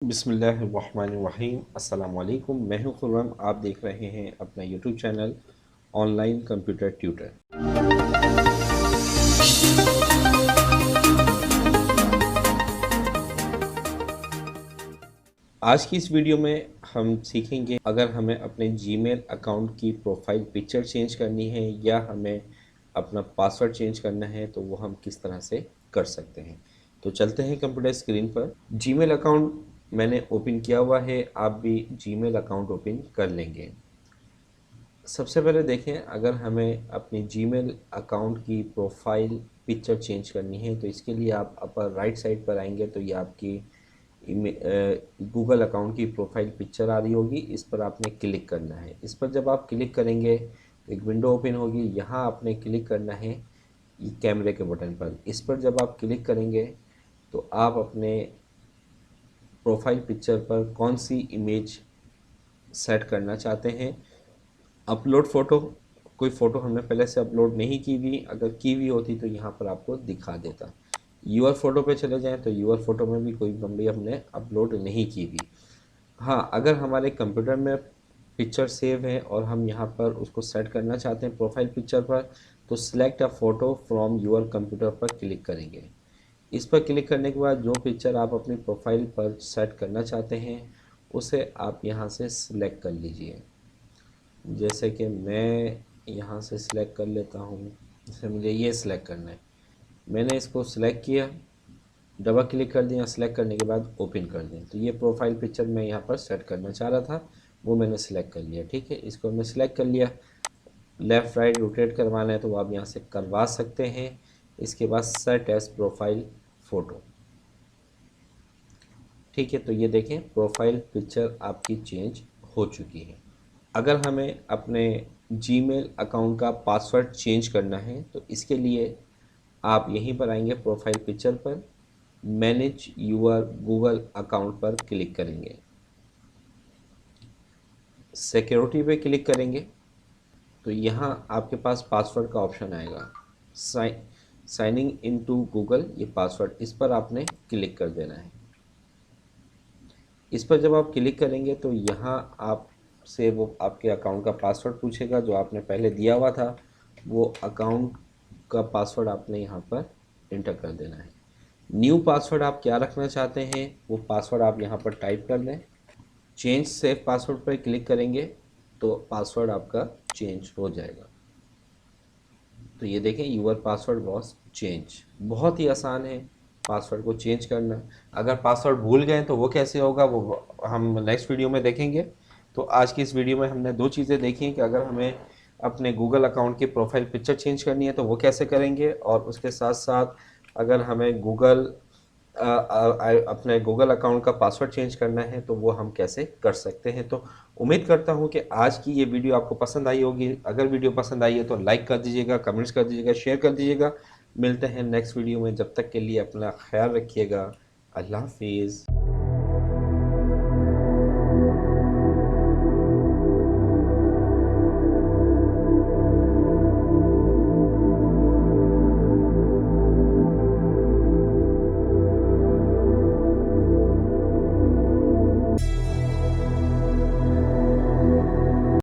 बिस्मिल्लाहिर्रहमानिर्रहीम। अस्सलाम वालेकुम। मैं हूं खुर्रम। आप देख रहे हैं अपना YouTube channel online computer tutor. आज की इस वीडियो में हम सीखेंगे अगर हमें अपने जीमेल अकाउंट की प्रोफाइल पिक्चर चेंज करनी है या हमें अपना पासवर्ड चेंज करना है तो वो हम किस तरह से कर सकते हैं। तो चलते हैं कंप्यूटर स्क्रीन पर। जीमेल अकाउंट मैंने ओपन किया हुआ है, आप भी जीमेल अकाउंट ओपन कर लेंगे। सबसे पहले देखें, अगर हमें अपनी जीमेल अकाउंट की प्रोफाइल पिक्चर चेंज करनी है तो इसके लिए आप अपर राइट साइड पर आएंगे तो ये आपकी गूगल अकाउंट की प्रोफाइल पिक्चर आ रही होगी। इस पर आपने क्लिक करना है। इस पर जब आप क्लिक करेंगे तो एक विंडो ओपन होगी। यहाँ आपने क्लिक करना है कैमरे के बटन पर। इस पर जब आप क्लिक करेंगे तो आप अपने प्रोफाइल पिक्चर पर कौन सी इमेज सेट करना चाहते हैं। अपलोड फ़ोटो, कोई फ़ोटो हमने पहले से अपलोड नहीं की हुई, अगर की हुई होती तो यहाँ पर आपको दिखा देता। यूर फ़ोटो पे चले जाएं तो यूर फ़ोटो में भी कोई बम्बी हमने अपलोड नहीं की हुई। हाँ, अगर हमारे कंप्यूटर में पिक्चर सेव है और हम यहाँ पर उसको सेट करना चाहते हैं प्रोफाइल पिक्चर पर, तो select a photo from your computer पर क्लिक करेंगे। इस पर क्लिक करने के बाद जो पिक्चर आप अपनी प्रोफाइल पर सेट करना चाहते हैं उसे आप यहाँ से सिलेक्ट कर लीजिए। जैसे कि मैं यहाँ से सिलेक्ट कर लेता हूँ। जैसे मुझे ये सिलेक्ट करना है, मैंने इसको सिलेक्ट किया, डबल क्लिक कर दिया, सिलेक्ट करने के बाद ओपन कर दें। तो ये प्रोफाइल पिक्चर मैं यहाँ पर सेट करना चाह रहा था, वो मैंने सिलेक्ट कर लिया। ठीक है, इसको मैं सिलेक्ट कर लिया। लेफ़्ट राइट रोटेट करवाना है तो आप यहाँ से करवा सकते हैं। इसके बाद सेट एज प्रोफाइल फ़ोटो। ठीक है, तो ये देखें प्रोफाइल पिक्चर आपकी चेंज हो चुकी है। अगर हमें अपने जीमेल अकाउंट का पासवर्ड चेंज करना है तो इसके लिए आप यहीं पर आएंगे प्रोफाइल पिक्चर पर, मैनेज यूर गूगल अकाउंट पर क्लिक करेंगे, सिक्योरिटी पे क्लिक करेंगे तो यहाँ आपके पास पासवर्ड का ऑप्शन आएगा। साइनिंग इन टू गूगल, ये पासवर्ड, इस पर आपने क्लिक कर देना है। इस पर जब आप क्लिक करेंगे तो यहाँ आपसे वो आपके अकाउंट का पासवर्ड पूछेगा जो आपने पहले दिया हुआ था। वो अकाउंट का पासवर्ड आपने यहाँ पर इंटर कर देना है। न्यू पासवर्ड आप क्या रखना चाहते हैं वो पासवर्ड आप यहाँ पर टाइप कर दें। चेंज सेव पासवर्ड पर क्लिक करेंगे तो पासवर्ड आपका चेंज हो जाएगा। तो ये देखें यूर पासवर्ड वॉज चेंज। बहुत ही आसान है पासवर्ड को चेंज करना। अगर पासवर्ड भूल गए तो वो कैसे होगा वो हम नेक्स्ट वीडियो में देखेंगे। तो आज की इस वीडियो में हमने दो चीज़ें देखी कि अगर हमें अपने गूगल अकाउंट की प्रोफाइल पिक्चर चेंज करनी है तो वो कैसे करेंगे, और उसके साथ साथ अगर हमें अपने गूगल अकाउंट का पासवर्ड चेंज करना है तो वो हम कैसे कर सकते हैं। तो उम्मीद करता हूँ कि आज की ये वीडियो आपको पसंद आई होगी। अगर वीडियो पसंद आई है तो लाइक कर दीजिएगा, कमेंट्स कर दीजिएगा, शेयर कर दीजिएगा। मिलते हैं नेक्स्ट वीडियो में, जब तक के लिए अपना ख्याल रखिएगा। अल्लाह हाफिज़।